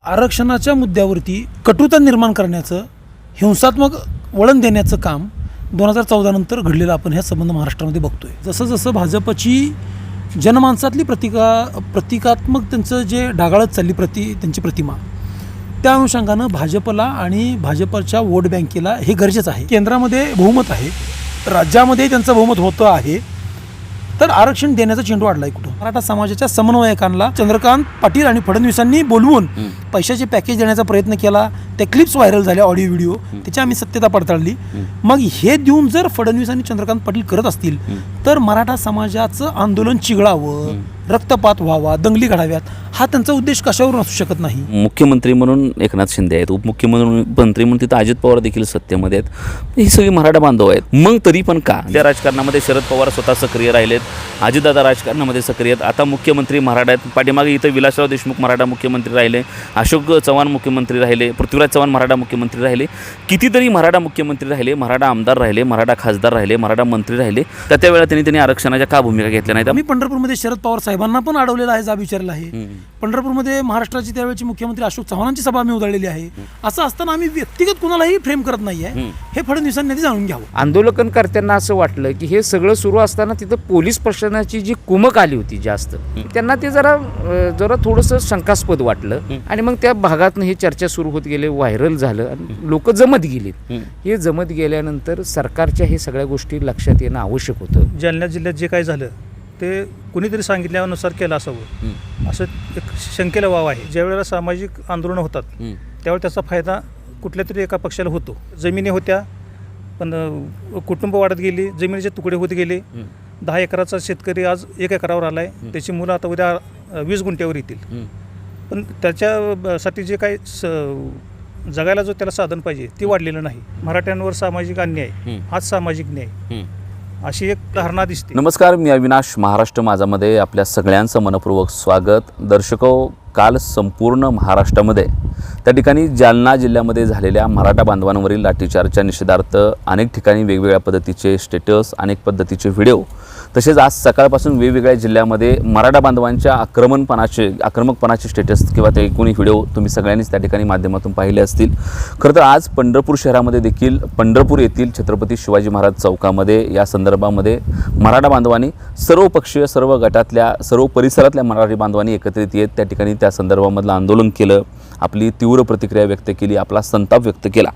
आरक्षणाच्या मुद्द्यावरती कटुता निर्माण करण्याचं, हिंसात्मक वळण देण्याचं काम 2014 नंतर घडलेलं आपण ह्या संबंध महाराष्ट्रामध्ये बघतोय. जसं जसं भाजपची जनमानसातली प्रतिकात्मक त्यांचं जे ढागाळत चालली त्यांची प्रतिमा, त्या अनुषंगानं भाजपला आणि भाजपच्या वोट बँकेला हे गरजेचं आहे. केंद्रामध्ये बहुमत आहे, राज्यामध्ये त्यांचं बहुमत होतं आहे, तर आरक्षण देण्याचा चेंडू वाढला आहे. कुठं मराठा समाजाच्या समन्वयकांना चंद्रकांत पाटील आणि फडणवीसांनी बोलवून पैशाचे पॅकेज देण्याचा प्रयत्न केला. त्या क्लिप्स व्हायरल झाल्या, ऑडिओ व्हिडिओ, त्याची आम्ही सत्यता पडताळली. मग हे देऊन जर फडणवीस आणि चंद्रकांत पाटील करत असतील तर मराठा समाजाचं आंदोलन चिघळावं, रक्तपात व्हावा, दंगली घडाव्यात, हा त्यांचा उद्देश कशावरून असू शकत नाही. मुख्यमंत्री म्हणून एकनाथ शिंदे आहेत, उपमुख्यमंत्री म्हणून तिथं अजित पवार देखील सत्तेमध्ये आहेत. ही सगळी मराठा बांधव आहेत. मग तरी पण का त्या राजकारणामध्ये शरद पवार स्वतः सक्रिय राहिलेत, अजितदादा राजकारणामध्ये सक्रिय आहेत. आता मुख्यमंत्री मराठा आहेत. पाठीमागे इथं विलासराव देशमुख मराठा मुख्यमंत्री राहिले, अशोक चव्हाण मुख्यमंत्री राहिले, पृथ्वीराज चव्हाण मराठा मुख्यमंत्री राहिले, कितीतरी मराठा मुख्यमंत्री राहिले, मराठा आमदार राहिले, मराठा खासदार राहिले, मराठा मंत्री राहिले. त्या त्यावेळेला त्यांनी आरक्षणाच्या का भूमिका घेतल्या नाहीत? आम्ही पंढरपूरमध्ये शरद पवार साहेबांना पण अडवलेला आहे, जाब विचारला आहे. पंढरपूरमध्ये महाराष्ट्राचे त्यावेळेचे मुख्यमंत्री अशोक चव्हाणांची सभा आम्ही उधळलेली आहे. असं असताना आम्ही व्यक्तिगत कुणालाही फ्रेम करत नाही आहे, हे फडणवीसांनी आधी जाणून घ्यावं. आंदोलनकर्त्यांना असं वाटलं की हे सगळं सुरू असताना तिथं पोलीस प्रशासनाची जी कुमक आली होती जास्त, त्यांना ते जरा थोडंसं शंकास्पद वाटलं आणि मग त्या भागातून ही चर्चा सुरू होत गेले, व्हायरल झालं आणि लोक जमत गेलीत. हे जमत गेल्यानंतर सरकारच्या हे सगळ्या गोष्टी लक्षात येणं आवश्यक होतं. जालना जिल्ह्यात जे काय झालं ते कुणीतरी सांगितल्यानुसार केलं असावं, असं एक शंकेला वाव आहे. ज्यावेळेला सामाजिक आंदोलनं होतात त्यावेळी त्याचा फायदा कुठल्या तरी एका पक्षाला होतो. जमिनी होत्या पण कुटुंब वाढत गेली, जमिनीचे तुकडे होत गेले. 10 एकराचा शेतकरी आज 1 एकरावर आला आहे, त्याची मुलं आता उद्या 20 गुंठ्यावर येतील. पण त्याच्यासाठी जे काही जगायला जो त्याला साधन पाहिजे ते वाढलेलं नाही. मराठ्यांवर सामाजिक अन्याय हाच सामाजिक न्याय, अशी एक धारणा दिसते. नमस्कार, मी अविनाश. महाराष्ट्र माझामध्ये आपल्या सगळ्यांचं मनपूर्वक स्वागत. दर्शको, काल संपूर्ण महाराष्ट्रामध्ये त्या ठिकाणी जालना जिल्ह्यामध्ये झालेल्या मराठा बांधवांवरील लाठीचार्जच्या निषेधार्थ अनेक ठिकाणी वेगवेगळ्या पद्धतीचे स्टेटस, अनेक पद्धतीचे व्हिडिओ, तसेच आज सकाळपासून वेगवेगळ्या जिल्ह्यामध्ये मराठा बांधवांच्या आक्रमकपणाचे स्टेटस किंवा ते एकूण व्हिडिओ तुम्ही सगळ्यांनीच त्या ठिकाणी माध्यमातून पाहिले असतील. खरं तर आज पंढरपूर शहरामध्ये देखील, पंढरपूर येथील छत्रपती शिवाजी महाराज चौकामध्ये या संदर्भामध्ये मराठा बांधवांनी सर्व पक्षीय, सर्व गटातल्या, सर्व परिसरातल्या मराठी बांधवांनी एकत्रित येत त्या ठिकाणी त्या संदर्भामधलं आंदोलन केलं, आपली तीव्र प्रतिक्रिया व्यक्त केली, आपला संताप व्यक्त केला.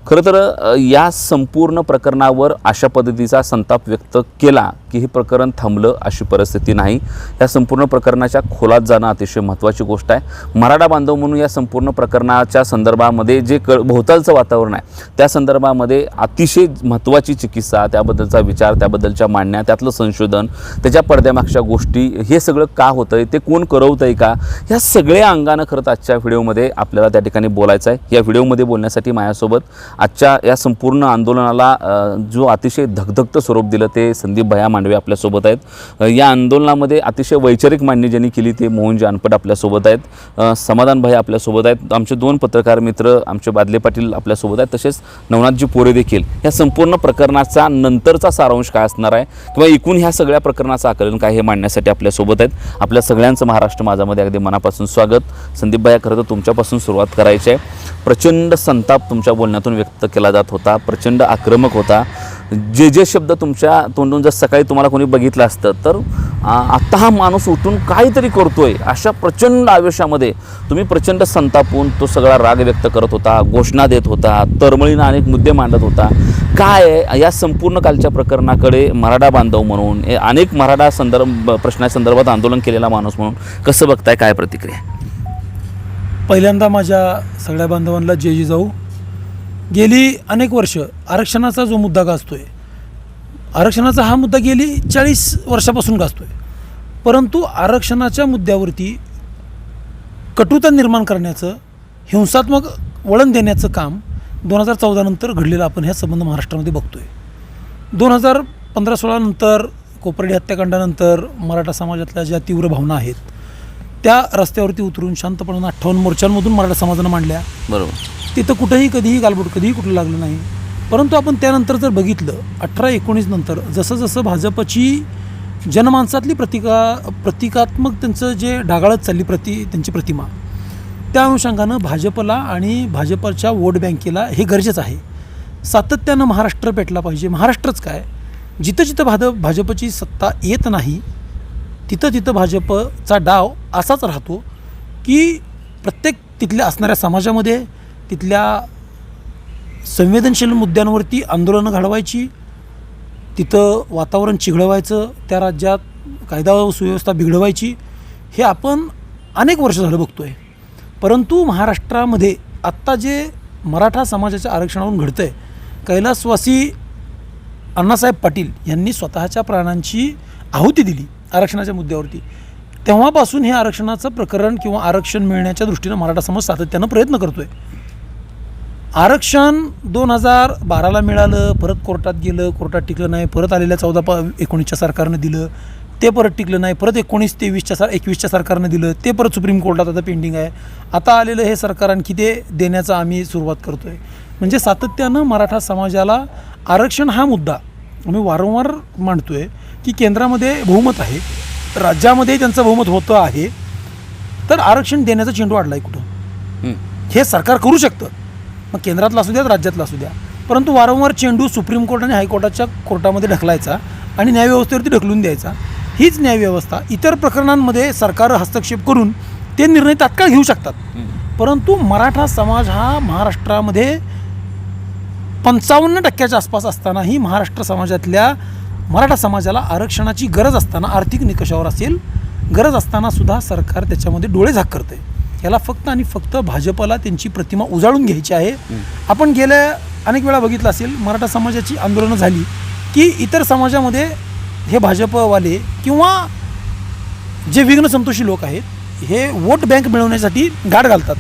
खरं तर या संपूर्ण प्रकरणावर अशा पद्धतीचा संताप व्यक्त केला की हे प्रकरण थांबलं अशी परिस्थिती नाही. या संपूर्ण प्रकरणाच्या खोलात जाणं अतिशय महत्त्वाची गोष्ट आहे. मराठा बांधव म्हणून या संपूर्ण प्रकरणाच्या संदर्भामध्ये जे भोवतालचं वातावरण आहे त्या संदर्भामध्ये अतिशय महत्त्वाची चिकित्सा, त्याबद्दलचा विचार, त्याबद्दलच्या मांडण्या, त्यातलं संशोधन, त्याच्या पडद्यामागच्या गोष्टी, हे सगळं का होतं आहे, ते कोण करवतं आहे का, ह्या सगळ्या अंगानं खरंच आजच्या व्हिडिओमध्ये आपल्याला त्या ठिकाणी बोलायचं आहे. या व्हिडिओमध्ये बोलण्यासाठी माझ्यासोबत आजच्या या संपूर्ण आंदोलनाला जो अतिशय धगधगतं स्वरूप दिलं ते संदीप भैया मांडवे आपल्यासोबत आहेत. या आंदोलनामध्ये अतिशय वैचारिक मांडणी ज्यांनी केली ते मोहन जानपट आपल्यासोबत आहेत, समाधान भैया आपल्यासोबत आहेत, आमचे 2 पत्रकार मित्र आमचे बादले पाटील आपल्यासोबत आहेत, तसेच नवनाथजी पोरे देखील. या संपूर्ण प्रकरणाचा नंतरचा सारांश काय असणार आहे किंवा एकूण ह्या सगळ्या प्रकरणाचं आकलन काय हे मांडण्यासाठी आपल्यासोबत आहेत. आपल्या सगळ्यांचं महाराष्ट्र माझामध्ये अगदी मनापासून स्वागत. संदीप भैया, खरं तर तुमच्यापासून सुरुवात करायची आहे. प्रचंड संताप तुमच्या बोलण्यातून व्यक्त केला जात होता, प्रचंड आक्रमक होता. जे शब्द तुमच्या तोंडून जर सकाळी तुम्हाला कोणी बघितलं असतं तर आत्ता हा माणूस उठून काहीतरी करतोय अशा प्रचंड आवेशामध्ये तुम्ही प्रचंड संतापून तो सगळा राग व्यक्त करत होता, घोषणा देत होता, तरमळीनं अनेक मुद्दे मांडत होता. काय या संपूर्ण कालच्या प्रकरणाकडे मराठा बांधव म्हणून, अनेक मराठा प्रश्नासंदर्भात आंदोलन केलेला माणूस म्हणून कसं बघताय, काय प्रतिक्रिया? पहिल्यांदा माझ्या सगळ्या बांधवांना जय जिजाऊ. गेली अनेक वर्ष आरक्षणाचा जो मुद्दा गाजतोय, आरक्षणाचा हा मुद्दा गेली 40 वर्षापासून गाजतोय, परंतु आरक्षणाच्या मुद्द्यावरती कटुता निर्माण करण्याचं, हिंसात्मक वळण देण्याचं काम 2014 नंतर घडलेलं आपण ह्या संबंध महाराष्ट्रामध्ये बघतोय. 2015-16 नंतर कोपर्डी हत्याकांडानंतर मराठा समाजातल्या ज्या तीव्र भावना आहेत त्या रस्त्यावरती उतरून शांतपणानं 58 मोर्चांमधून मराठा समाजानं मांडल्या. बरोबर. तिथं कुठंही कधीही गालबोट कधीही कुठं लागलं नाही. परंतु आपण त्यानंतर जर बघितलं 18-19 नंतर जसं जसं भाजपची जनमानसातली प्रतिकात्मक त्यांचं जे ढागाळत चालली त्यांची प्रतिमा, त्या अनुषंगानं भाजपला आणि भाजपच्या वोट बँकेला हे गरजेचं आहे. सातत्यानं महाराष्ट्र पेटला पाहिजे. महाराष्ट्रच काय, जिथं जिथं भाजपची सत्ता येत नाही तिथं तिथं भाजपचा डाव असाच राहतो की प्रत्येक तिथल्या असणाऱ्या समाजामध्ये तिथल्या संवेदनशील मुद्द्यांवरती आंदोलनं घडवायची, तिथं वातावरण चिघळवायचं, त्या राज्यात कायदा व सुव्यवस्था बिघडवायची. हे आपण अनेक वर्ष झालं बघतो आहे. परंतु महाराष्ट्रामध्ये आत्ता जे मराठा समाजाच्या आरक्षणावरून घडतं आहे, कैलासवासी अण्णासाहेब पाटील यांनी स्वतःच्या प्राणांची आहुती दिली आरक्षणाच्या मुद्द्यावरती. तेव्हापासून हे आरक्षणाचं प्रकरण किंवा आरक्षण मिळण्याच्या दृष्टीनं मराठा समाज सातत्यानं प्रयत्न करतो आहे. आरक्षण 2012ला मिळालं, परत कोर्टात गेलं, कोर्टात टिकलं नाही, परत आलेल्या 14-19च्या सरकारनं दिलं, ते परत टिकलं नाही, परत 19-21च्या सरकारनं दिलं, ते परत सुप्रीम कोर्टात आता पेंडिंग आहे. आता आलेलं हे सरकार आणखी ते देण्याचं आम्ही सुरुवात करतो आहे. म्हणजे सातत्यानं मराठा समाजाला आरक्षण हा मुद्दा आम्ही वारंवार मांडतो आहे की केंद्रामध्ये बहुमत आहे, राज्यामध्ये त्यांचं बहुमत होतं आहे, तर आरक्षण देण्याचा चेंडू अडला आहे कुठं. हे सरकार करू शकतं, मग केंद्रातलं असू द्या राज्यातलं असू द्या, परंतु वारंवार चेंडू सुप्रीम कोर्ट आणि हायकोर्टाच्या कोर्टामध्ये ढकलायचा आणि न्यायव्यवस्थेवरती ढकलून द्यायचा. हीच न्यायव्यवस्था. इतर प्रकरणांमध्ये सरकार हस्तक्षेप करून ते निर्णय तात्काळ घेऊ शकतात, परंतु मराठा समाज हा महाराष्ट्रामध्ये 55% आसपास असतानाही महाराष्ट्र समाजातल्या मराठा समाजाला आरक्षणाची गरज असताना, आर्थिक निकषावर असेल गरज असताना सुद्धा सरकार त्याच्यामध्ये डोळे झाक करते. याला फक्त आणि फक्त भाजपला त्यांची प्रतिमा उजाळून घ्यायची आहे. आपण गेल्या अनेक वेळा बघितलं असेल, मराठा समाजाची आंदोलनं झाली की इतर समाजामध्ये हे भाजपवाले किंवा जे विघ्न संतोषी लोक आहेत हे वोट बँक मिळवण्यासाठी गाठ घालतात.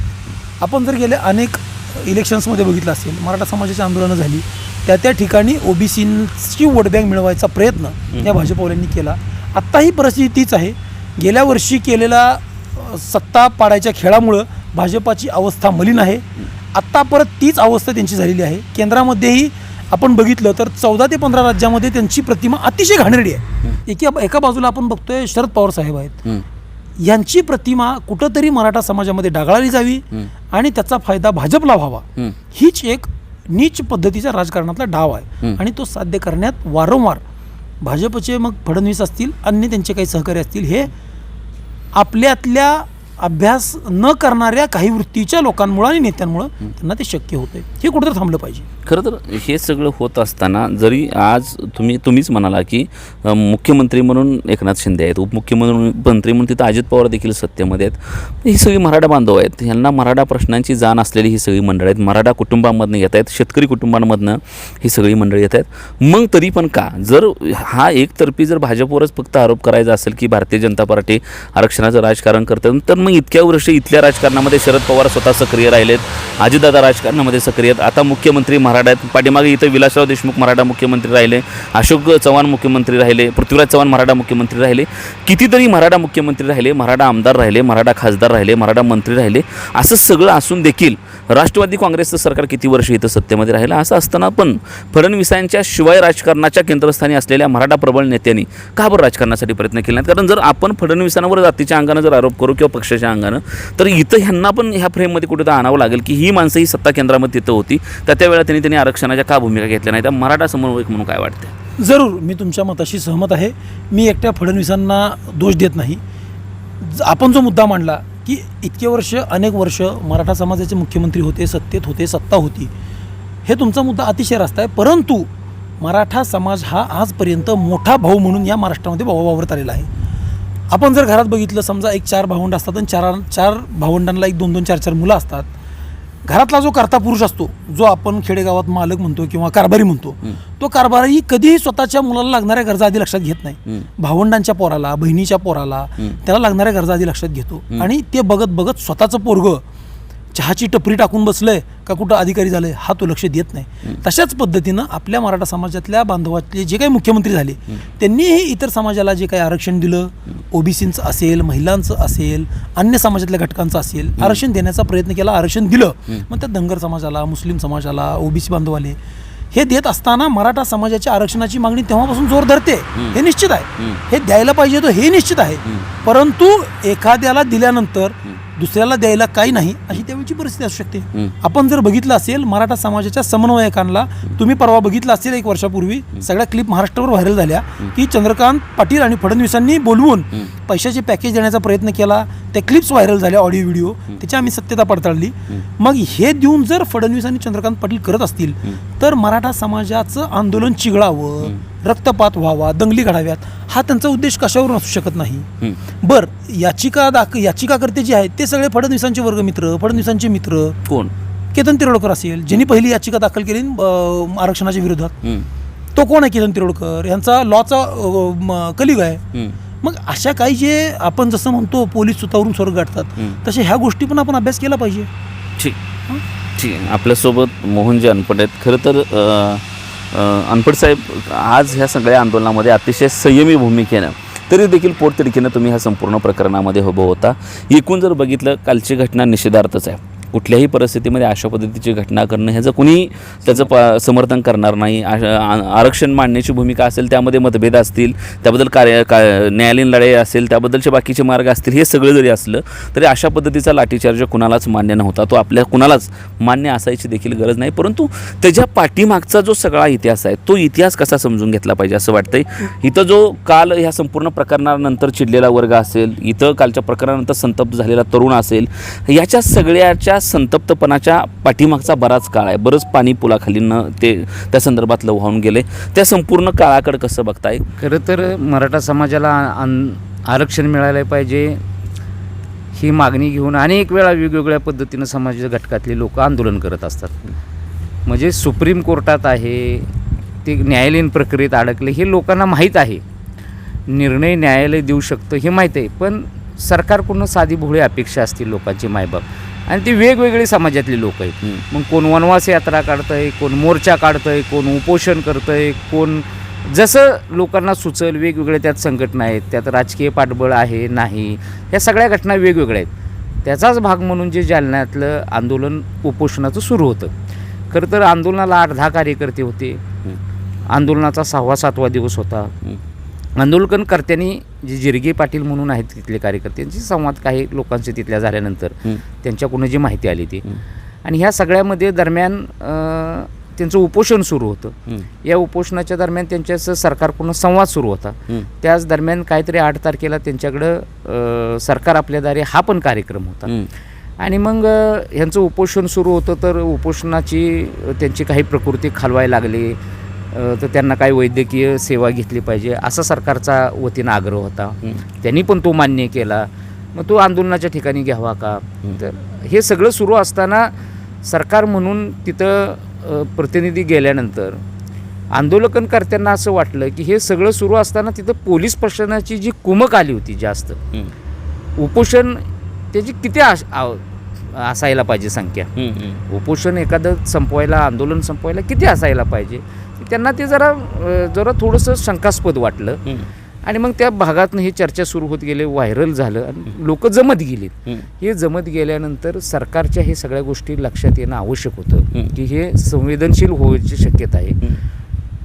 आपण जर गेल्या अनेक इलेक्शन्समध्ये बघितलं असेल, मराठा समाजाची आंदोलनं झाली, त्या ठिकाणी ओबीसीची वोट बँक मिळवायचा प्रयत्न या भाजपवाल्यांनी केला. आत्ताही परिस्थिती तीच आहे. गेल्या वर्षी केलेला सत्ता पाडायच्या खेळामुळं भाजपाची अवस्था मलिन आहे. आत्ता परत तीच अवस्था त्यांची झालेली आहे. केंद्रामध्येही आपण बघितलं तर 14 ते 15 राज्यामध्ये त्यांची प्रतिमा अतिशय घाणेरडी आहे. एका बाजूला आपण बघतोय शरद पवार साहेब आहेत, यांची प्रतिमा कुठंतरी मराठा समाजामध्ये डागाळली जावी आणि त्याचा फायदा भाजपला व्हावा, हीच एक नीच पद्धतीच्या राजकारणातला डाव आहे. आणि तो साध्य करण्यात वारंवार भाजपचे मग फडणवीस असतील, अन्य त्यांचे काही सहकारी असतील, हे आपल्यातल्या अभ्यास न करणाऱ्या काही वृत्तीच्या लोकांमुळं आणि नेत्यांमुळं त्यांना ते शक्य होतं. हे कुठंतरी थांबलं पाहिजे. खरं तर हे सगळं होत असताना जरी आज तुम्हीच म्हणाला की मुख्यमंत्री म्हणून एकनाथ शिंदे आहेत, उपमुख्यमंत्री म्हणून तिथं अजित पवार देखील सत्तेमध्ये आहेत, ही सगळी मराठा बांधव आहेत, यांना मराठा प्रश्नांची जाण असलेली ही सगळी मंडळी आहेत, मराठा कुटुंबांमधनं येत आहेत, शेतकरी कुटुंबांमधनं ही सगळी मंडळी येत आहेत. मग तरी पण का जर हा एकतर्फी जर भाजपवरच फक्त आरोप करायचा असेल की भारतीय जनता पार्टी आरक्षणाचं राजकारण करतात, तर मग इतक्या वर्ष इथल्या राजकारणामध्ये शरद पवार स्वतः सक्रिय राहिलेत, अजितदादा राजकारणामध्ये सक्रिय आहेत, आता मुख्यमंत्री मराठा आहेत, पाठीमागे इथं विलासराव देशमुख मराठा मुख्यमंत्री राहिले, अशोक चव्हाण मुख्यमंत्री राहिले, पृथ्वीराज चव्हाण मराठा मुख्यमंत्री राहिले, कितीतरी मराठा मुख्यमंत्री राहिले, मराठा आमदार राहिले, मराठा खासदार राहिले, मराठा मंत्री राहिले. असं सगळं असून देखील राष्ट्रवादी काँग्रेसचं सरकार किती वर्ष इथं सत्तेमध्ये राहिलं. असं असताना पण फडणवीसांच्या शिवाय राजकारणाच्या केंद्रस्थानी असलेल्या मराठा प्रबळ नेत्यांनी का बरं राजकारणासाठी प्रयत्न केले नाहीत? कारण जर आपण फडणवीसांवर जातीच्या अंगानं जर आरोप करू किंवा पक्षाच्या अंगानं, तर इथं ह्यांना पण ह्या फ्रेममध्ये कुठे तर आणावं लागेल की ही माणसं ही सत्ता केंद्रामध्ये तिथं होती, तर त्यावेळेला त्यांनी आरक्षणाच्या का भूमिका घेतल्या नाही. त्या मराठा समन्वयक म्हणून काय वाटतं? जरूर मी तुमच्या मताशी सहमत आहे. मी एकट्या फडणवीसांना दोष देत नाही. आपण जो मुद्दा मांडला की इतके वर्ष, अनेक वर्ष मराठा समाजाचे मुख्यमंत्री होते, सत्तेत होते, सत्ता होती, हे तुमचा मुद्दा अतिशय रास्त आहे. परंतु मराठा समाज हा आजपर्यंत मोठा भाऊ म्हणून या महाराष्ट्रामध्ये वावरत आलेला आहे. आपण जर घरात बघितलं, समजा एक 4 भावंड असतात आणि चार भावंडांना 1-2, 4 मुलं असतात. घरातला जो कर्ता पुरुष असतो, जो आपण खेडेगावात मालक म्हणतो किंवा कारभारी म्हणतो, तो कारभारी कधीही स्वतःच्या मुलाला लागणाऱ्या गरजा आधी लक्षात घेत नाही. भावंडांच्या पोराला, बहिणीच्या पोराला त्याला लागणाऱ्या गरजा आधी लक्षात घेतो आणि ते बघत बघत स्वतःचं पोरगं चहाची टपरी टाकून बसलंय का कुठं अधिकारी झालंय हा तो लक्ष देत नाही. तशाच पद्धतीनं आपल्या मराठा समाजातल्या बांधवातले जे काही मुख्यमंत्री झाले त्यांनीही इतर समाजाला जे काही आरक्षण दिलं, ओबीसींचं असेल, महिलांचं असेल, अन्य समाजातल्या घटकांचं असेल, आरक्षण देण्याचा प्रयत्न केला, आरक्षण दिलं. मग त्या धनगर समाजाला, मुस्लिम समाजाला, ओबीसी बांधवाले हे देत असताना मराठा समाजाच्या आरक्षणाची मागणी तेव्हापासून जोर धरते, हे निश्चित आहे. हे द्यायला पाहिजे तो हे निश्चित आहे. परंतु एखाद्याला दिल्यानंतर दुसऱ्याला द्यायला काही नाही अशी त्यावेळची परिस्थिती असू शकते. आपण जर बघितलं असेल मराठा समाजाच्या समन्वयकांना, तुम्ही परवा बघितलं असेल 1 वर्षापूर्वी सगळ्या क्लिप महाराष्ट्रावर व्हायरल झाल्या की चंद्रकांत पाटील आणि फडणवीसांनी बोलवून पैशाचे पॅकेज देण्याचा प्रयत्न केला. त्या क्लिप्स व्हायरल झाल्या, ऑडिओ व्हिडिओ, त्याची आम्ही सत्यता पडताळली. मग हे देऊन जर फडणवीस आणि चंद्रकांत पाटील करत असतील तर मराठा समाजाचं आंदोलन चिघळावं, रक्तपात व्हावा, दंगली घडाव्यात, हा त्यांचा उद्देश कशावरून असू शकत नाही. बर, याचिकाकर्ते जे आहेत ते सगळे फडणवीसांचे वर्गमित्र, फडणवीसांचे मित्र. कोण? केतन तिरोडकर असेल, ज्यांनी पहिली याचिका दाखल केली आरक्षणाच्या विरोधात, तो कोण आहे? केतन तिरोडकर यांचा लॉचा कलिग आहे. मग अशा काही जे आपण जसं म्हणतो पोलीस सुतावरून स्वर्ग गाठतात, तसे ह्या गोष्टी पण आपण अभ्यास केला पाहिजे. ठीक ठीक आहे. आपल्यासोबत मोहनजी अनपट आहेत. खरं तर अनपट साहेब, आज ह्या सगळ्या आंदोलनामध्ये अतिशय संयमी भूमिकेनं तरी देखील पोटतिडकीनं तुम्ही ह्या संपूर्ण प्रकरणामध्ये उभं होता. एकूण जर बघितलं, कालची घटना निषेधार्थच आहे. कुठल्याही परिस्थितीमध्ये अशा पद्धतीची घटना करणं ह्याचं कुणी त्याचं समर्थन करणार नाही. आरक्षण मांडण्याची भूमिका असेल, त्यामध्ये मतभेद असतील, त्याबद्दल न्यायालयीन लढाई असेल, त्याबद्दलचे बाकीचे मार्ग असतील, हे सगळं जरी असलं तरी अशा पद्धतीचा लाठीचार्ज कुणालाच मान्य नव्हता. तो आपल्या कुणालाच मान्य असायची देखील गरज नाही. परंतु त्याच्या पाठीमागचा जो सगळा इतिहास आहे तो इतिहास कसा समजून घेतला पाहिजे असं वाटतंय. इथं जो काल ह्या संपूर्ण प्रकरणानंतर चिडलेला वर्ग असेल, इथं कालच्या प्रकरणानंतर संतप्त झालेला तरुण असेल, याच्या सगळ्याच्या संतप्तपणाच्या पाठीमागचा बराच काळ आहे. बरंच पाणी पुलाखालीनं ते त्या संदर्भातलं वाहून गेले. त्या संपूर्ण काळाकडे कसं बघताय? खरं तर मराठा समाजाला आरक्षण मिळालं पाहिजे ही मागणी घेऊन अनेक वेळा वेगवेगळ्या पद्धतीनं समाजाच्या घटकातले लोक आंदोलन करत असतात. म्हणजे सुप्रीम कोर्टात आहे, ते न्यायालयीन प्रक्रियेत अडकले हे लोकांना माहीत आहे. निर्णय न्यायालय देऊ शकतं हे माहीत आहे, पण सरकारकडून साधी भोळी अपेक्षा असतील लोकांची, मायबाप, आणि ती वेगवेगळी समाजातली लोक आहेत. मग कोण वनवास यात्रा काढतंय, कोण मोर्चा काढतंय, कोण उपोषण करतंय, कोण जसं लोकांना सुचल. वेगवेगळे त्यात संघटना आहेत, त्यात राजकीय पाठबळ आहे नाही, ह्या सगळ्या घटना वेगवेगळ्या आहेत. त्याचाच भाग म्हणून जे जालन्यातलं आंदोलन उपोषणाचं सुरू होतं. खरं तर आंदोलनाला 8-10 कार्यकर्ते होते. आंदोलनाचा 6वा-7वा दिवस होता. आंदोलनकर्त्यांनी जे जिरगे पाटील म्हणून आहेत तिथले कार्यकर्त्यांची संवाद काही लोकांचे तिथल्या झाल्यानंतर त्यांच्याकडून जी माहिती आली ती, आणि ह्या सगळ्यामध्ये दरम्यान त्यांचं उपोषण सुरू होतं. या उपोषणाच्या दरम्यान त्यांच्याचं सरकारकडून संवाद सुरू होता. त्याच दरम्यान काहीतरी 8 तारखेला त्यांच्याकडं सरकार आपल्या दारी हा पण कार्यक्रम होता. आणि मग ह्यांचं उपोषण सुरू होतं, तर उपोषणाची त्यांची काही प्रकृती खालवायला लागली, तर त्यांना काही वैद्यकीय सेवा घेतली पाहिजे असा सरकारचा वतीनं आग्रह होता. त्यांनी पण तो मान्य केला. मग तो आंदोलनाच्या ठिकाणी घ्यावा का? तर हे सगळं सुरू असताना सरकार म्हणून तिथं प्रतिनिधी गेल्यानंतर आंदोलनकर्त्यांना असं वाटलं की हे सगळं सुरू असताना तिथं पोलीस प्रशासनाची जी कुमक आली होती जास्त, उपोषण त्याची किती असायला पाहिजे संख्या, उपोषण एखादं संपवायला, आंदोलन संपवायला किती असायला पाहिजे, त्यांना ते जरा थोडंसं शंकास्पद वाटलं. आणि मग त्या भागातनं ही चर्चा सुरू होत गेले, व्हायरल झालं आणि लोक जमत गेलीत. हे जमत गेल्यानंतर सरकारच्या हे सगळ्या गोष्टी लक्षात येणं आवश्यक होतं की हे संवेदनशील होण्याची शक्यता आहे.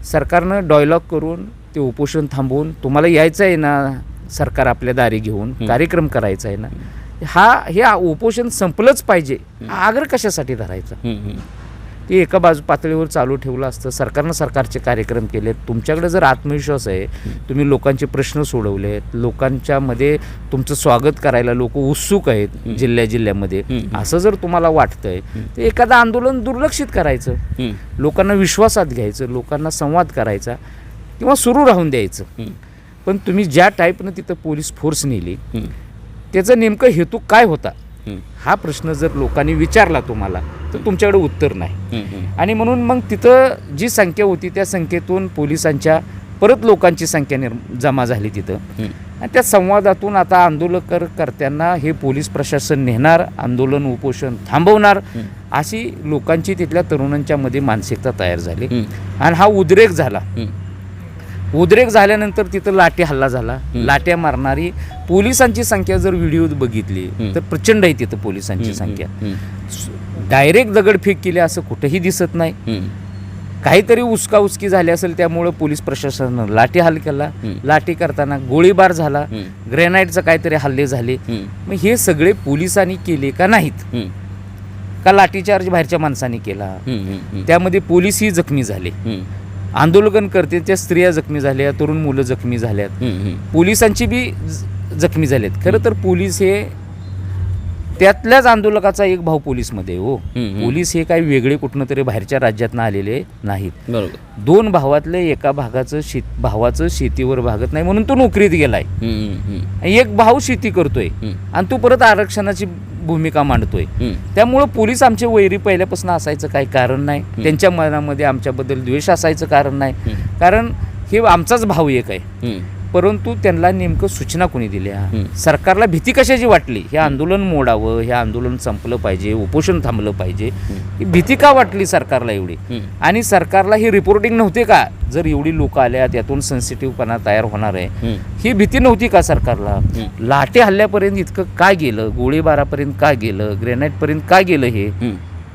सरकारनं डायलॉग करून ते उपोषण थांबवून, तुम्हाला यायचं आहे ना सरकार आपल्या दारी घेऊन, कार्यक्रम करायचा आहे ना, हे उपोषण संपलंच पाहिजे, आग्रह कशासाठी धरायचा? ते एका बाजू पातळीवर चालू ठेवलं असतं. सरकारनं सरकारचे कार्यक्रम केलेत. तुमच्याकडे जर आत्मविश्वास आहे, तुम्ही लोकांचे प्रश्न सोडवलेत, लोकांच्यामध्ये तुमचं स्वागत करायला लोक उत्सुक आहेत जिल्ह्यामध्ये, असं जर तुम्हाला वाटतंय तर एखादं आंदोलन दुर्लक्षित करायचं, लोकांना विश्वासात घ्यायचं, लोकांना संवाद करायचा किंवा सुरू राहून द्यायचं. पण तुम्ही ज्या टाईपनं तिथं पोलीस फोर्स नेली, त्याचं नेमकं हेतू काय होता हा प्रश्न जर लोकांनी विचारला तुम्हाला तर तुमच्याकडे उत्तर नाही. आणि म्हणून मग तिथं जी संख्या होती त्या संख्येतून पोलिसांच्या परत लोकांची संख्या जमा झाली तिथं. आणि त्या संवादातून आता आंदोलनकर्त्यांना हे पोलीस प्रशासन नेणार, आंदोलन उपोषण थांबवणार अशी लोकांची, तिथल्या तरुणांच्या मध्ये मानसिकता तयार झाली. आणि हा उद्रेक झाला. उद्रेक झाल्यानंतर तिथं लाठी हल्ला झाला. लाट्या मारणारी पोलिसांची संख्या जर व्हिडिओ बघितली तर प्रचंड आहे तिथं पोलिसांची संख्या. डायरेक्ट दगडफेक केली असं कुठेही दिसत नाही. काहीतरी उचकी झाली असेल, त्यामुळं पोलीस प्रशासनानं लाठी हल्ला केला. लाठी करताना गोळीबार झाला, ग्रेनाईडचं काहीतरी हल्ले झाले. मग हे सगळे पोलिसांनी केले का नाहीत, का लाठीचार्ज बाहेरच्या माणसांनी केला? त्यामध्ये पोलीसही जखमी झाले, आंदोलन करते त्या स्त्रिया जखमी झाल्या, तरुण मुलं जखमी झाल्यात, पोलिसांची बी जखमी झालेत. खरं तर पोलीस हे त्यातल्याच आंदोलकाचा एक भाऊ पोलीसमध्ये हो. पोलीस हे काही वेगळे कुठनं तरी बाहेरच्या राज्यातनं आलेले नाहीत. बरोबर. 2 भावातले एका भावाचं शेतीवर भागत नाही म्हणून तो नोकरीत गेलाय. एक भाऊ शेती करतोय आणि तो परत आरक्षणाची भूमिका मांडतोय. त्यामुळं पोलीस आमचे वैरी पहिल्यापासून असायचं काही कारण नाही. त्यांच्या मनामध्ये आमच्याबद्दल द्वेष असायचं कारण नाही. कारण हे आमचाच भाऊ एक आहे. परंतु त्यांना नेमकं सूचना कोणी दिल्या? सरकारला भीती कशाची वाटली? हे आंदोलन मोडावं, हे आंदोलन संपलं पाहिजे, उपोषण थांबलं पाहिजे, ही भीती का वाटली सरकारला एवढी? आणि सरकारला ही रिपोर्टिंग नव्हते का? जर एवढी लोक आल्या त्यातून सेन्सिटिव्हपणा तयार होणार आहे, ही भीती नव्हती का सरकारला? लाटे हल्ल्यापर्यंत इतकं का गेलं? गोळीबारापर्यंत का गेलं? ग्रेनाईडपर्यंत का गेलं? हे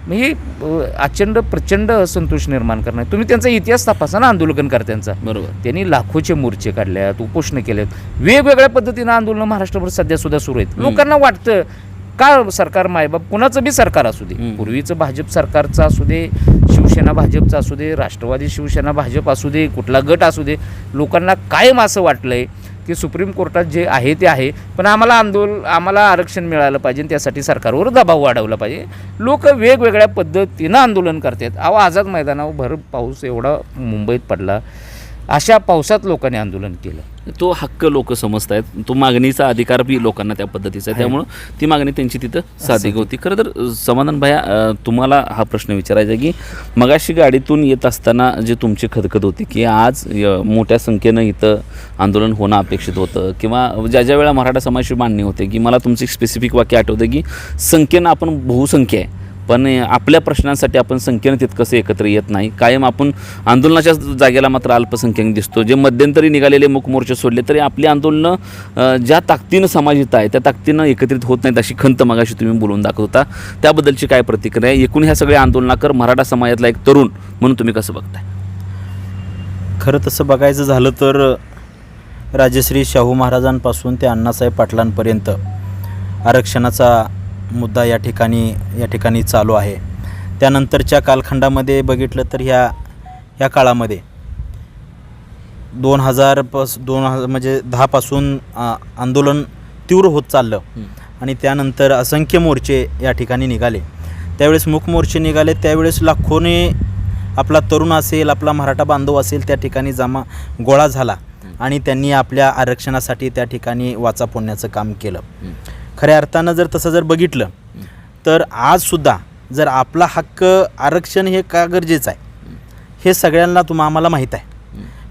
म्हणजे प्रचंड असंतोष निर्माण करणार. तुम्ही त्यांचा इतिहास तपासा ना आंदोलनकर्त्यांचा. बरोबर. त्यांनी लाखोचे मोर्चे काढल्यात, उपोषण केलेत, वेगवेगळ्या पद्धतीनं आंदोलन महाराष्ट्रभर सध्या सुद्धा सुरू आहेत. लोकांना वाटतं का सरकार मायबाप कुणाचं बी सरकार असू दे, पूर्वीचं भाजप सरकारचं असू दे, शिवसेना भाजपचं असू दे, राष्ट्रवादी शिवसेना भाजप असू दे, कुठला गट असू दे, लोकांना कायम असं वाटलंय की सुप्रीम कोर्टात जे आहे ते आहे, पण आम्हाला आरक्षण मिळालं पाहिजे, त्यासाठी सरकारवर दबाव वाढवला पाहिजे. लोक वेगवेगळ्या पद्धतीनं आंदोलन करतात. अहो, आझाद मैदानावर भर पाऊस एवढा मुंबईत पडला, अशा पावसात लोकांनी आंदोलन केलं. तो हक्क लोक समजतायत, तो मागणीचा अधिकार बी लोकांना त्या पद्धतीचा आहे. त्यामुळं ती मागणी त्यांची तिथं साधिक होती. खरं तर समाधान भैया, तुम्हाला हा प्रश्न विचारायचा आहे की मगाशी गाडीतून येत असताना जे तुमची खदखद होती की आज मोठ्या संख्येनं इथं आंदोलन होणं अपेक्षित होतं, किंवा ज्या वेळा मराठा समाजाची मांडणी होते की मला तुमचं एक स्पेसिफिक वाक्य आठवतं की संख्येनं आपण बहुसंख्य आहे, पण आपल्या प्रश्नांसाठी आपण संख्येनं तितकंसं एकत्र येत नाही. कायम आपण आंदोलनाच्या जागेला मात्र अल्पसंख्याक दिसतो. जे मध्यंतरी निघालेले मूक मोर्चे सोडले तरी आपली आंदोलनं ज्या ताकदीनं समाजित आहे त्या ताकदीनं एकत्रित होत नाहीत, अशी खंत मगाशी तुम्ही बोलून दाखवत होता. त्याबद्दलची काय प्रतिक्रिया आहे? एकूण ह्या सगळ्या आंदोलनाकर मराठा समाजातला एक तरुण म्हणून तुम्ही कसं बघताय? खरं तसं बघायचं झालं तर राजश्री शाहू महाराजांपासून ते अण्णासाहेब पाटलांपर्यंत आरक्षणाचा मुद्दा या ठिकाणी चालू आहे. त्यानंतरच्या कालखंडामध्ये बघितलं तर ह्या काळामध्ये 2010 पासून आंदोलन तीव्र होत चाललं आणि त्यानंतर असंख्य मोर्चे या ठिकाणी निघाले. त्यावेळेस मूक मोर्चे निघाले, त्यावेळेस लाखोने आपला तरुण असेल, आपला मराठा बांधव असेल, त्या ठिकाणी गोळा झाला आणि त्यांनी आपल्या आरक्षणासाठी त्या ठिकाणी वाचा फोडण्याचं काम केलं. खऱ्या अर्थानं जर तसं जर बघितलं तर आजसुद्धा जर आपला हक्क आरक्षण हे का गरजेचं आहे हे सगळ्यांना आम्हाला माहीत आहे.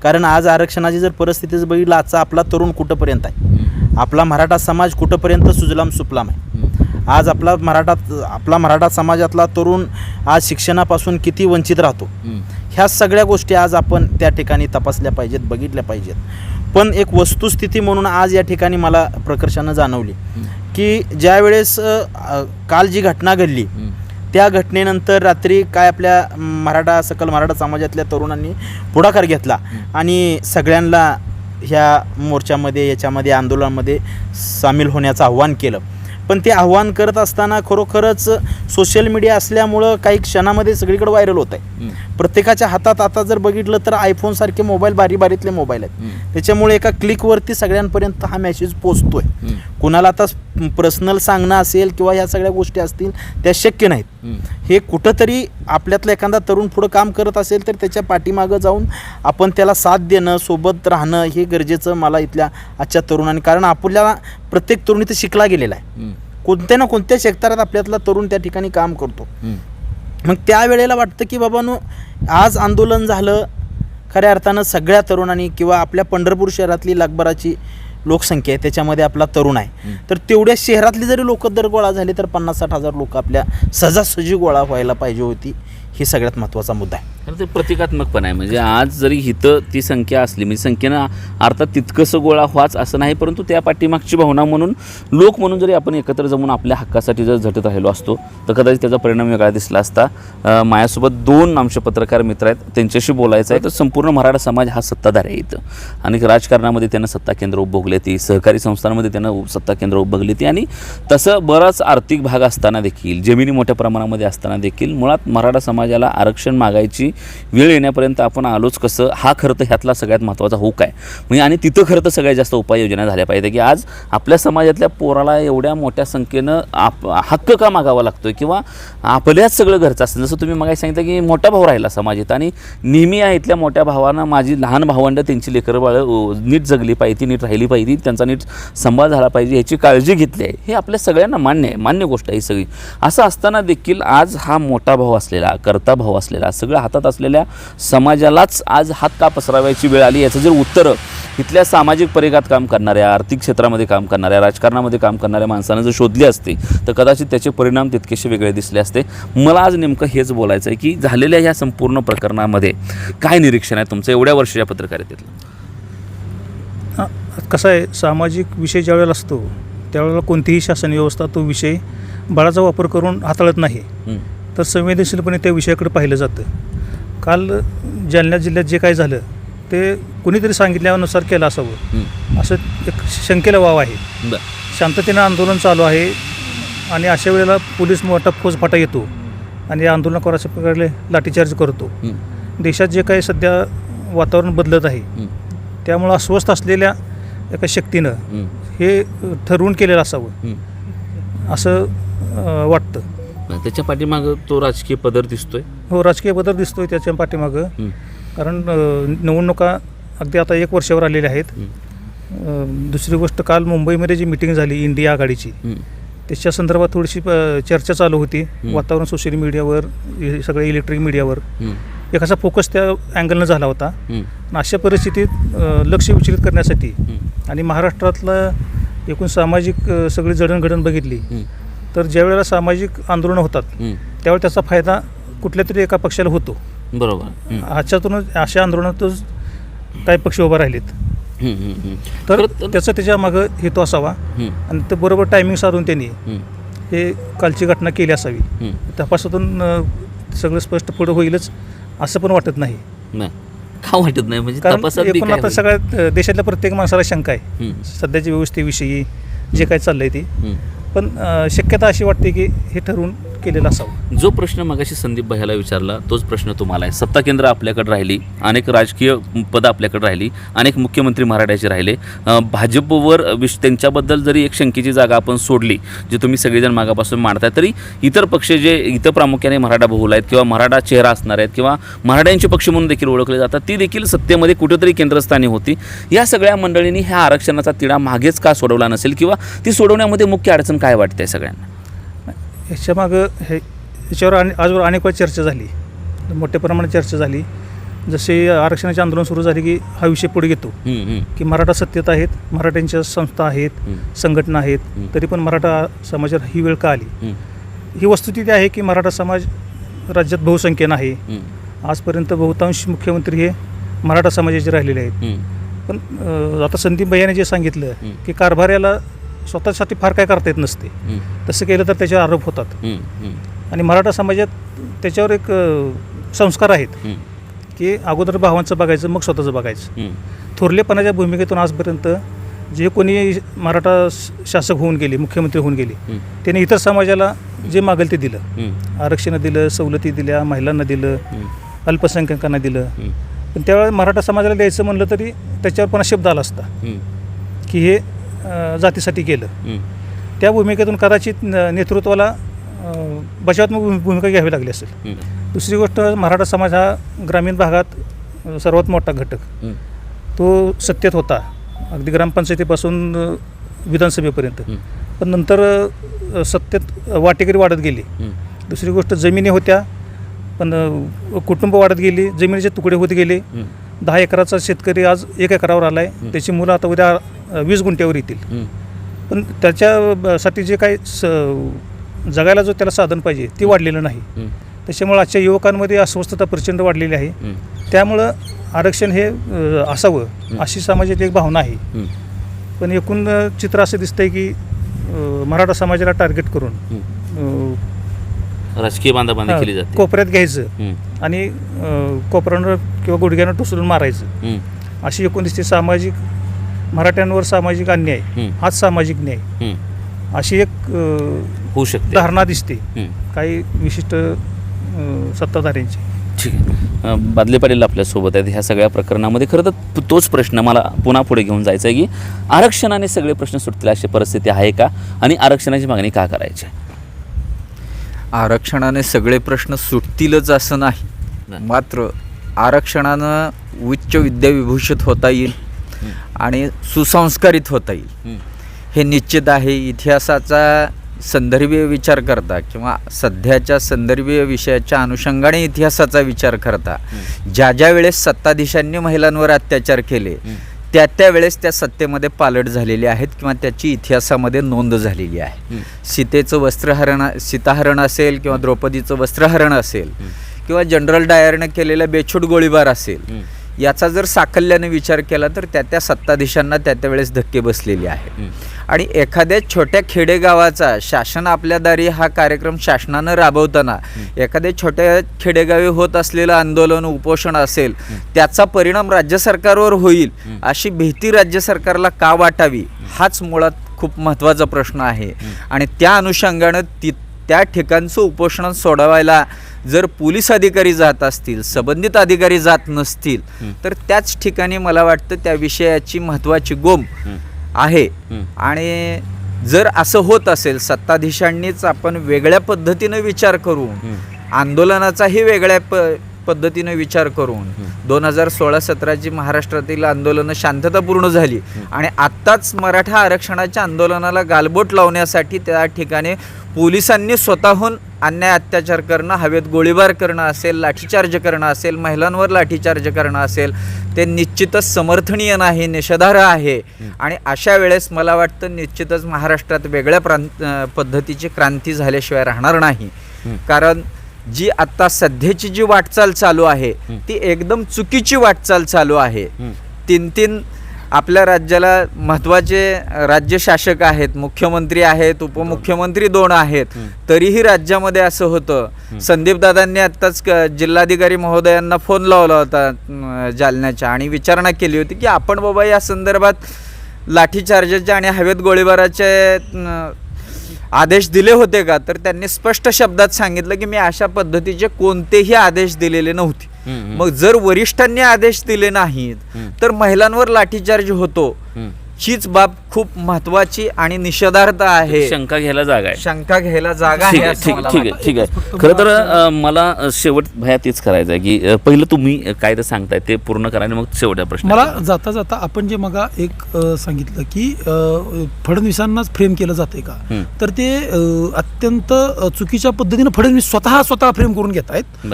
कारण आज आरक्षणाची जर परिस्थिती जर बघितलं, आजचा आपला तरुण कुठंपर्यंत आहे, आपला मराठा समाज कुठंपर्यंत सुजलाम सुफलाम आहे. आज आपला मराठा समाजातला तरुण आज शिक्षणापासून किती वंचित राहतो, ह्या सगळ्या गोष्टी आज आपण त्या ठिकाणी तपासल्या पाहिजेत, बघितल्या पाहिजेत. पण एक वस्तुस्थिती म्हणून आज या ठिकाणी मला प्रकर्षानं जाणवली की ज्या वेळेस काल जी घटना घडली त्या घटनेनंतर रात्री काय आपल्या सकल मराठा समाजातल्या तरुणांनी पुढाकार घेतला आणि सगळ्यांना ह्या मोर्चामध्ये याच्यामध्ये आंदोलनामध्ये सामील होण्याचं आव्हान केलं. पण ते आव्हान करत असताना खरोखरच सोशल मीडिया असल्यामुळं काही क्षणामध्ये सगळीकडे व्हायरल होत आहे. प्रत्येकाच्या हातात आता जर बघितलं तर आयफोनसारखे मोबाईल बारीतले मोबाईल आहेत. त्याच्यामुळे एका क्लिकवरती सगळ्यांपर्यंत हा मेसेज पोचतोय. कुणाला आता पर्सनल सांगणं असेल किंवा ह्या सगळ्या गोष्टी असतील त्या शक्य नाहीत. हे कुठंतरी आपल्यातला एखादा तरुण पुढं काम करत असेल तर त्याच्या पाठीमागं जाऊन आपण त्याला साथ देणं, सोबत राहणं हे गरजेचं मला इथल्या आजच्या तरुणांनी. कारण आपल्याला प्रत्येक तरुण इथं शिकला गेलेला आहे. कोणत्या ना कोणत्या क्षेत्रात आपल्यातला तरुण त्या ठिकाणी काम करतो. मग त्यावेळेला वाटतं की बाबांनो, आज आंदोलन झालं, खऱ्या अर्थानं सगळ्या तरुणांनी किंवा आपल्या पंढरपूर शहरातली लाखभराची लोकसंख्या आहे त्याच्यामध्ये आपला तरुण आहे, तर तेवढ्या शहरातली जरी लोक दर गोळा झाले तर 50-60 हजार लोक आपल्या सहजासहजी गोळा व्हायला पाहिजे होती. ही सगळ्यात महत्त्वाचा मुद्दा आहे. कारण ते प्रतिकात्मक पण आहे. म्हणजे आज जरी हिथं ती संख्या असली म्हणजे संख्येनं अर्थात तितकंसं गोळा व्हाच असं नाही, परंतु त्या पाठीमागची भावना म्हणून लोक म्हणून जरी आपण एकत्र जमून आपल्या हक्कासाठी जर झटत राहिलो असतो तर कदाचित त्याचा परिणाम वेगळा दिसला असता. माझ्यासोबत 2 आमचे पत्रकार मित्र आहेत, त्यांच्याशी बोलायचं आहे. तर संपूर्ण मराठा समाज हा सत्ताधार आहे इथं आणि राजकारणामध्ये त्यांना सत्ता केंद्र उपभोगले ती, सहकारी संस्थांमध्ये त्यांना सत्ता केंद्र उपभोगली ती आणि तसं बराच आर्थिक भाग असताना देखील, जमिनी मोठ्या प्रमाणामध्ये असताना देखील मुळात मराठा समाजाला आरक्षण मागायची वेळ येण्यापर्यंत आपण आलोच कसं, हा खरं तर ह्यातला सगळ्यात महत्त्वाचा हुक आहे. म्हणजे आणि तिथं खरं तर सगळ्यात जास्त उपाययोजना झाल्या पाहिजे की आज आपल्या समाजातल्या पोराला एवढ्या मोठ्या संख्येनं हक्क का मागावा लागतोय किंवा आपल्याच सगळं घरचं असतं. जसं तुम्ही मगाशी सांगितलं की मोठा भाऊ राहिला समाजात आणि नेहमी आहे इथल्या मोठ्या भावानं माझी लहान भावंड त्यांची लेकरं बाळं नीट जगली पाहिजे, नीट राहिली पाहिजे, त्यांचा नीट सांभाळ झाला पाहिजे, ह्याची काळजी घेतली आहे. हे आपल्या सगळ्यांना मान्य आहे, मान्य गोष्ट आहे ही सगळी. असं असताना देखील आज हा मोठा भाऊ असलेला, करता भाऊ असलेला, सगळं हातात असलेल्या समाजालाच आज हात का पसरावायची वेळ आली, याचं जर उत्तर इथल्या सामाजिक परिघात काम करणाऱ्या, आर्थिक क्षेत्रामध्ये काम करणाऱ्या, राजकारणामध्ये काम करणाऱ्या माणसानं जर शोधली असते तर कदाचित त्याचे परिणाम तितकेसे वेगळे दिसले असते. मला आज नेमकं हेच बोलायचं आहे की झालेल्या ह्या संपूर्ण प्रकरणामध्ये काय निरीक्षण आहे तुमचं एवढ्या वर्षाच्या पत्रकारितेतलं? कसं आहे, सामाजिक विषय ज्यावेळेला असतो त्यावेळेला कोणतीही शासन व्यवस्था तो विषय बळाचा वापर करून हाताळत नाही, तर संवेदनशीलपणे त्या विषयाकडे पाहिलं जातं. काल जालना जिल्ह्यात जे काय झालं ते कुणीतरी सांगितल्यानुसार केलं असावं असं एक शंकेला वाव आहे. शांततेनं आंदोलन चालू आहे आणि अशा वेळेला पोलीस मोठा फौजफाटा येतो आणि आंदोलनकाराच्या प्रकारे लाठीचार्ज करतो. देशात जे काही सध्या वातावरण बदलत आहे त्यामुळं अस्वस्थ असलेल्या एका शक्तीनं हे ठरवून केलेलं असावं असं वाटतं. त्याच्या पाठीमागं तो राजकीय पदर दिसतोय. हो, राजकीय बदल दिसतोय त्याच्या पाठीमागं. कारण निवडणुका अगदी आता 1 वर्षावर आलेल्या आहेत. दुसरी गोष्ट, काल मुंबईमध्ये जी मिटिंग झाली इंडिया आघाडीची त्याच्या संदर्भात थोडीशी चर्चा चालू होती. वातावरण सोशल मीडियावर, सगळ्या इलेक्ट्रिक मीडियावर एक असा फोकस त्या अँगलनं झाला होता. अशा परिस्थितीत लक्ष विचलित करण्यासाठी आणि महाराष्ट्रातलं एकूण सामाजिक सगळी जडणघडण बघितली तर ज्यावेळेला सामाजिक आंदोलनं होतात त्यावेळेला त्याचा फायदा कुठल्या तरी एका पक्षाला होतो. बरोबर. ह्याच्यातूनच अशा आंदोलनातच काही पक्ष उभा राहिलेत. तर त्याचा त्याच्या मागं हेतू असावा आणि ते बरोबर टायमिंग साधून त्यांनी हे कालची घटना केली असावी. तपासातून सगळं स्पष्ट पुढं होईलच असं पण वाटत नाही. का वाटत नाही? म्हणजे कारण एकूण आता सगळ्या देशातल्या प्रत्येक माणसाला शंका आहे सध्याच्या व्यवस्थेविषयी जे काय चाललंय ते. पण शक्यता अशी वाटते की हे ठरवून केलेलं असावं. जो प्रश्न मगाशी संदीप भैयाला विचारला तोच प्रश्न तुम्हाला आहे. सत्ता केंद्र आपल्याकडे राहिली, अनेक राजकीय पदं आपल्याकडे राहिली, अनेक मुख्यमंत्री मराठ्याचे राहिले. भाजपवर त्यांच्याबद्दल जरी एक शंकेची जागा आपण सोडली जे तुम्ही सगळेजण मागापासून मांडताय, तरी इतर पक्ष जे इथं प्रामुख्याने मराठा बहुल आहेत किंवा मराठा चेहरा असणार आहेत किंवा मराठ्यांचे पक्ष म्हणून देखील ओळखले जातात, ती देखील सत्तेमध्ये कुठेतरी केंद्रस्थानी होती. या सगळ्या मंडळींनी ह्या आरक्षणाचा तिढा मागेच का सोडवला नसेल किंवा ती सोडवण्यामध्ये मुख्य अडचण काय वाटते सगळ्यांना? ह्याच्यामागं ह्याच्यावर आजवर अनेक वेळा चर्चा झाली, मोठ्या प्रमाणात चर्चा झाली. जसे आरक्षणाचे आंदोलन सुरू झाले की हा विषय पुढे येतो की मराठा सत्तेत आहेत, मराठ्यांच्या संस्था आहेत, संघटना आहेत, तरी पण मराठा समाजाला ही वेळ का आली? ही वस्तुस्थिती आहे की मराठा समाज राज्यात बहुसंख्येनं आहे. आजपर्यंत बहुतांश मुख्यमंत्री हे मराठा समाजाचे राहिलेले आहेत. पण आता संदीप भैयाने जे सांगितलं की कारभाऱ्याला स्वतःसाठी फार काय करता येत नसते, तसं केलं तर त्याच्यावर आरोप होतात. आणि मराठा समाजात त्याच्यावर एक संस्कार आहेत की अगोदर भावांचं बघायचं मग स्वतःचं बघायचं. थोरलेपणाच्या भूमिकेतून आजपर्यंत जे कोणी मराठा शासक होऊन गेले, मुख्यमंत्री होऊन गेले, त्यांनी इतर समाजाला जे मागेल ते दिलं. आरक्षण दिलं, सवलती दिल्या, महिलांना दिलं, अल्पसंख्याकांना दिलं. पण त्यावेळेस मराठा समाजाला द्यायचं म्हणलं तरी त्याच्यावर पण शब्द आला असता की हे जातीसाठी केलं. त्या भूमिकेतून कदाचित नेतृत्वाला बचावात्मक भूमिका घ्यावी लागली असेल. दुसरी गोष्ट, मराठा समाज हा ग्रामीण भागात सर्वात मोठा घटक, तो सत्तेत होता अगदी ग्रामपंचायतीपासून विधानसभेपर्यंत. पण नंतर सत्तेत वाटेकरी वाढत गेली. दुसरी गोष्ट, जमिनी होत्या पण कुटुंब वाढत गेली, जमिनीचे तुकडे होत गेले. 10 एकराचा शेतकरी आज 1 एकरावर आला आहे, त्याची मुलं आता उद्या 20 गुंठ्यावर येतील. पण त्याच्यासाठी जे काही जगायला जो त्याला साधन पाहिजे ते वाढलेलं नाही. त्याच्यामुळे आजच्या युवकांमध्ये अस्वस्थता प्रचंड वाढलेली आहे. त्यामुळं आरक्षण हे असावं अशी समाजाची एक भावना आहे. पण एकूण चित्र असं दिसतंय की मराठा समाजाला टार्गेट करून राजकीय बांधाबांधी केली जाते. कोपऱ्यात घ्यायचं आणि कोपऱ्यानं किंवा गुडघ्यानं टुसरून मारायचं, अशी एकूण दिसते. सामाजिक मराठ्यांवर सामाजिक अन्याय हाच सामाजिक न्याय अशी एक होऊ शकते धारणा दिसते काही विशिष्ट सत्ताधाऱ्यांची. ठीक आहे. बादले पाटील आपल्यासोबत आहेत ह्या सगळ्या प्रकरणामध्ये. खरं तर तोच प्रश्न मला पुन्हा पुढे घेऊन जायचा आहे की आरक्षणाने सगळे प्रश्न सुटतील अशी परिस्थिती आहे का, आणि आरक्षणाची मागणी का करायची? आरक्षणाने सगळे प्रश्न सुटतीलच असं नाही, मात्र आरक्षणानं उच्च विद्याविभूषित होता येईल आणि सुसंस्कारित होता येईल हे निश्चित आहे. इतिहासाचा संदर्भीय विचार करता किंवा सध्याच्या संदर्भीय विषयाच्या अनुषंगाने इतिहासाचा विचार करता ज्या ज्या वेळेस सत्ताधीशांनी महिलांवर अत्याचार केले त्या वेळेस त्या सत्तेमध्ये पालट झालेले आहेत किंवा त्याची इतिहासामध्ये नोंद झालेली आहे. सीतेचं वस्त्रहरण, सीताहरण असेल किंवा द्रौपदीचं वस्त्रहरण असेल किंवा जनरल डायरनं केलेला बेछूट गोळीबार असेल, याचा जर साकल्याने विचार केला तर त्या सत्ताधीशांना त्या वेळेस धक्के बसलेले आहेत. आणि एखाद्या छोट्या खेडेगावाचा शासन आपल्या दारी हा कार्यक्रम शासनानं राबवताना एखाद्या छोट्या खेडेगावी होत असलेलं आंदोलन उपोषण असेल त्याचा परिणाम राज्य सरकारवर होईल अशी भीती राज्य सरकारला का वाटावी, हाच मुळात खूप महत्त्वाचा प्रश्न आहे. आणि त्या अनुषंगानं त्या ठिकाणचं उपोषण सोडवायला जर पोलीस अधिकारी जात असतील, संबंधित अधिकारी जात नसतील, तर त्याच ठिकाणी मला वाटतं त्या विषयाची महत्त्वाची गोम आहे. आणि जर असं होत असेल सत्ताधीशांनीच आपण वेगळ्या पद्धतीनं विचार करून आंदोलनाचाही वेगळ्या पद्धतीनं विचार करून 2016-17ची महाराष्ट्रातील आंदोलनं शांततापूर्ण झाली आणि आत्ताच मराठा आरक्षणाच्या आंदोलनाला गालबोट लावण्यासाठी त्या ठिकाणी पोलिसांनी स्वतःहून अन्याय अत्याचार करणं, हवेत गोळीबार करणं असेल, लाठीचार्ज करणं असेल, महिलांवर लाठीचार्ज करणं असेल, ते निश्चितच समर्थनीय नाही, निषेधार्ह आहे. आणि अशा वेळेस मला वाटतं निश्चितच महाराष्ट्रात वेगळ्या पद्धतीची क्रांती झाल्याशिवाय राहणार नाही. कारण जी आत्ता सध्याची जी वाटचाल चालू आहे ती एकदम चुकीची वाटचाल चालू आहे. 3 आपल्या राज्याला महत्त्वाचे राज्य शासक आहेत, मुख्यमंत्री आहेत, उपमुख्यमंत्री 2 आहेत, तरीही राज्यामध्ये असं होतं. संदीपदादांनी आत्ताच जिल्हाधिकारी महोदयांना फोन लावला होता जालन्याच्या आणि विचारणा केली होती की आपण बाबा या संदर्भात लाठीचार्जाचे आणि हवेत गोळीबाराचे आदेश दिले होते का, तर त्यांनी स्पष्ट शब्दात सांगितलं की मी अशा पद्धतीचे कोणतेही आदेश दिलेले नव्हते. मग जर वरिष्ठांनी आदेश दिले नाहीत तर महिलांवर लाठीचार्ज होतो, हीच बाब खूप महत्वाची आणि निषेधार्थ आहे. शंका घ्यायला जागा आहे. शंका घ्यायला जागा ठीक आहे आहे, असं ठीक मला आहे, ठीक आहे, ठीक आहे. खरं तर मला शेवट भया तेच करायचं आहे की पहिलं तुम्ही काय तर सांगताय ते पूर्ण करा आणि मग शेवटचा प्रश्न. मला जाता जाता आपण जे मगा एक सांगितलं की फडणवीसांनाच फ्रेम केलं जाते का, तर ते अत्यंत चुकीच्या पद्धतीनं फडणवीस स्वतः फ्रेम करून घेत आहेत.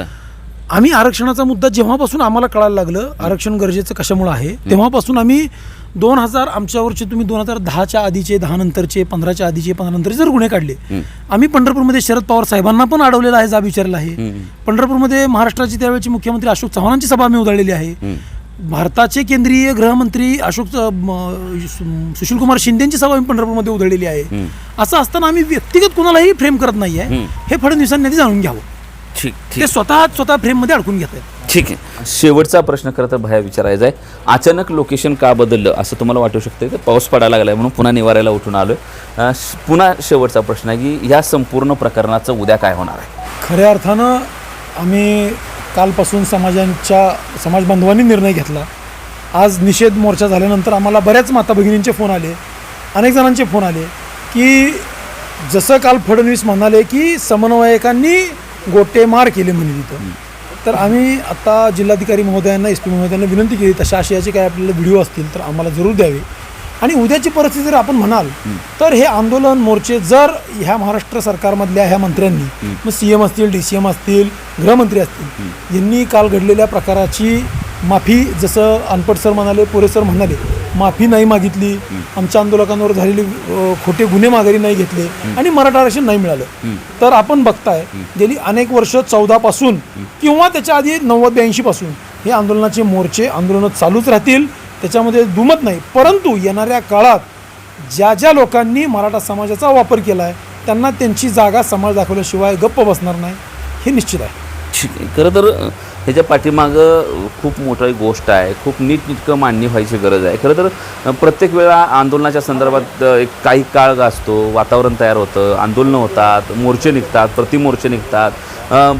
आम्ही आरक्षणाचा मुद्दा जेव्हापासून आम्हाला कळायला लागलं आरक्षण गरजेचं कशामुळे आहे, तेव्हापासून आम्ही 2000 आमच्यावरचे तुम्ही 2010च्या आधीचे, 10 नंतरचे, 15च्या आधीचे, 15 नंतरचे जर गुन्हे काढले, आम्ही पंढरपूरमध्ये शरद पवार साहेबांना पण अडवलेला आहे, जाब विचारला आहे. पंढरपूरमध्ये महाराष्ट्राचे त्यावेळेचे मुख्यमंत्री अशोक चव्हाणांची सभा आम्ही उधळलेली आहे. भारताचे केंद्रीय गृहमंत्री सुशीलकुमार शिंदेची सभा आम्ही पंढरपूरमध्ये उधळलेली आहे. असं असताना आम्ही व्यक्तिगत कोणालाही फ्रेम करत नाही आहे, हे फडणवीसांनी जाणून घ्यावं. ठीक, ते स्वतः फ्रेममध्ये अडकून घेत आहेत. ठीक आहे. शेवटचा प्रश्न खरं तर भया विचारायचा आहे, अचानक लोकेशन का बदललं असं तुम्हाला वाटू शकतं की पाऊस पडायला लागला आहे म्हणून पुन्हा निवारायला उठून आलो. पुन्हा शेवटचा प्रश्न आहे की या संपूर्ण प्रकरणाचं उद्या काय होणार आहे? खऱ्या अर्थानं आम्ही कालपासून समाज बांधवांनी निर्णय घेतला. आज निषेध मोर्चा झाल्यानंतर आम्हाला बऱ्याच माता भगिनींचे फोन आले, अनेक जणांचे फोन आले की जसं काल फडणवीस म्हणाले की समन्वयकांनी गोटेमार केले म्हणे तिथं, तर आम्ही आता जिल्हाधिकारी महोदयांना, SP महोदयांना विनंती केली तशा आशयाचे काय आपल्याला व्हिडिओ असतील तर आम्हाला जरूर द्यावे. आणि उद्याची परिस्थिती जर आपण म्हणाल तर हे आंदोलन मोर्चे जर ह्या महाराष्ट्र सरकारमधल्या ह्या मंत्र्यांनी, मग CM असतील, DCM असतील, गृहमंत्री असतील, यांनी काल घडलेल्या प्रकाराची माफी, जसं अनपट सर म्हणाले, पुरे सर म्हणाले, माफी नाही मागितली, आमच्या आंदोलकांवर झालेले खोटे गुन्हे माघारी नाही घेतले आणि मराठा आरक्षण नाही मिळालं, तर आपण बघताय गेली अनेक वर्ष 14 पासून किंवा त्याच्या आधी 90-82 पासून हे आंदोलनाचे मोर्चे आंदोलनं चालूच राहतील, त्याच्यामध्ये दुमत नाही. परंतु येणाऱ्या काळात ज्या ज्या लोकांनी मराठा समाजाचा वापर केला आहे त्यांना त्यांची जागा समाज दाखवल्याशिवाय गप्प बसणार नाही, हे निश्चित आहे. ठीक आहे. खरं तर ह्याच्या पाठीमागं खूप मोठी गोष्ट आहे, खूप नीटनेटकं मांडणी व्हायची गरज आहे. खरं तर प्रत्येक वेळा आंदोलनाच्या संदर्भात एक काही काळ गाजतो, वातावरण तयार होतं, आंदोलनं होतात, मोर्चे निघतात, प्रतिमोर्चे निघतात,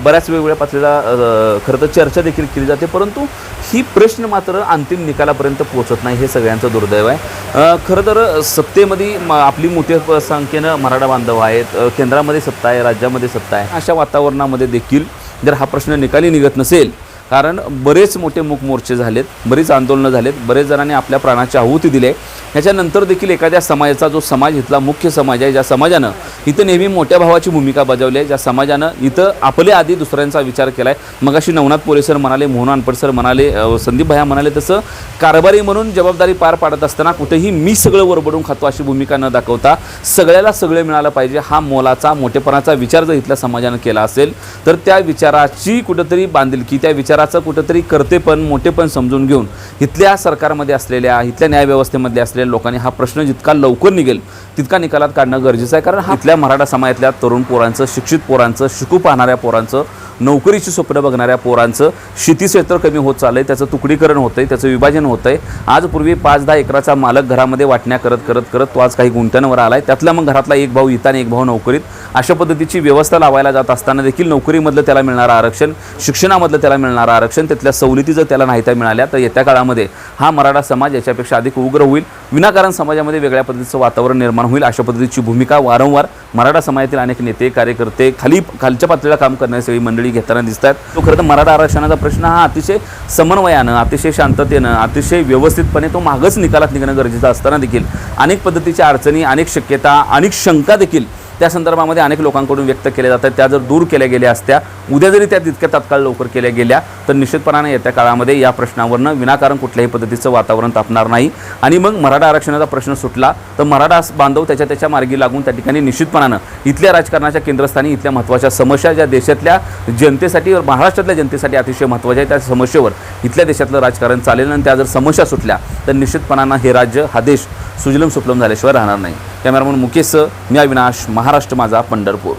बऱ्याच वेगवेगळ्या पातळीला खरं तर चर्चा देखील केली जाते, परंतु ही प्रश्न मात्र अंतिम निकालापर्यंत पोहोचत नाही, हे सगळ्यांचं दुर्दैव आहे. खरं तर सत्तेमध्ये आपली मोठ्या संख्येनं मराठा बांधव आहेत, केंद्रामध्ये सत्ता आहे, राज्यामध्ये सत्ता आहे. अशा वातावरणामध्ये देखील जर हा प्रश्न निकाली निघत नसेल, कारण बरेच मोठे मूक मोर्चे झालेत, बरीच आंदोलनं झालेत, बरेच जणांनी आपल्या प्राणाची आहुती दिली आहे, ह्याच्यानंतर देखील एखाद्या समाजाचा जो समाज इथला मुख्य समाज आहे, ज्या समाजानं इथं नेहमी मोठ्या भावाची भूमिका बजावली आहे, ज्या समाजानं इथं आपले आधी दुसऱ्यांचा विचार केला आहे, मगाशी नवनाथ पोले सर म्हणाले, मोहन अनपट सर म्हणाले, संदीप भैया म्हणाले, तसं कारभारी म्हणून जबाबदारी पार पाडत असताना कुठेही मी सगळं वरबडून खातो अशी भूमिका न दाखवता सगळ्याला सगळे मिळालं पाहिजे हा मोलाचा मोठेपणाचा विचार जर इथल्या समाजानं केला असेल, तर त्या विचाराची कुठंतरी बांधिलकी, त्या विचाराचं कुठंतरी कर्तेपण मोठेपण समजून घेऊन इथल्या सरकारमध्ये असलेल्या, इथल्या न्यायव्यवस्थेमध्ये असलेल्या लोकांनी हा प्रश्न जितका लवकर निघेल तितका निकालात काढणं गरजेचं आहे. कारण हा इथल्या मराठा समाजातल्या तरुण पोरांचं, शिक्षित पोरांचं, शिकू पाहणाऱ्या पोरांचं, नोकरीची स्वप्न बघणाऱ्या पोरांचं शेती क्षेत्र कमी होत चाललं आहे, त्याचं तुकडीकरण होतं आहे, त्याचं विभाजन होतं आहे. आज पूर्वी 5-10 एकराचा मालक घरामध्ये वाटण्या करत करत करत तो आज काही गुंठ्यांवर आला आहे, त्यातला मग घरातला एक भाऊ इथं आणि एक भाऊ नोकरीत, अशा पद्धतीची व्यवस्था लावायला जात असताना देखील नोकरीमधलं त्याला मिळणारं आरक्षण, शिक्षणामधलं त्याला मिळणारं आरक्षण, त्यातल्या सवलती जर त्याला नाही त्या मिळाल्या तर येत्या काळामध्ये हा मराठा समाज याच्यापेक्षा अधिक उग्र होईल, विनाकारण समाजामध्ये वेगळ्या पद्धतीचं वातावरण निर्माण होईल. अशा पद्धतीची भूमिका वारंवार मराठा समाजातील अनेक नेते, कार्यकर्ते, खालच्या पातळीला काम करणारी सगळी मंडळी घेताना दिसतात. तो खरं तर मराठा आरक्षणाचा प्रश्न हा अतिशय समन्वयानं, अतिशय शांततेनं, अतिशय व्यवस्थितपणे तो मागच निकालात निघणं गरजेचं असताना देखील अनेक पद्धतीच्या अडचणी, अनेक शक्यता, अनेक शंका देखील त्या संदर्भामध्ये अनेक लोकांकडून व्यक्त केल्या जातात. त्या जर दूर केल्या गेल्या असत्या, उद्या जरी त्या तितक्या तात्काळ लवकर केल्या गेल्या तर निश्चितपणाने येत्या काळामध्ये या प्रश्नावरनं विनाकारण कुठल्याही पद्धतीचं वातावरण तापणार नाही आणि मग मराठा आरक्षणाचा प्रश्न सुटला तर मराठा बांधव त्याच्या मार्गी लागून त्या ठिकाणी निश्चितपणानं इथल्या राजकारणाच्या केंद्रस्थानी इथल्या महत्त्वाच्या समस्या, ज्या देशातल्या जनतेसाठी, महाराष्ट्रातल्या जनतेसाठी अतिशय महत्त्वाच्या आहे, त्या समस्येवर इथल्या देशातलं राजकारण चालेल आणि त्या जर समस्या सुटल्या तर निश्चितपणानं हे राज्य, हा देश सुजलम सुफलम झाल्याशिवाय राहणार नाही. कॅमेरामन मुकेशसह मी अविनाश, महाराष्ट्र माझा, पंढरपूर.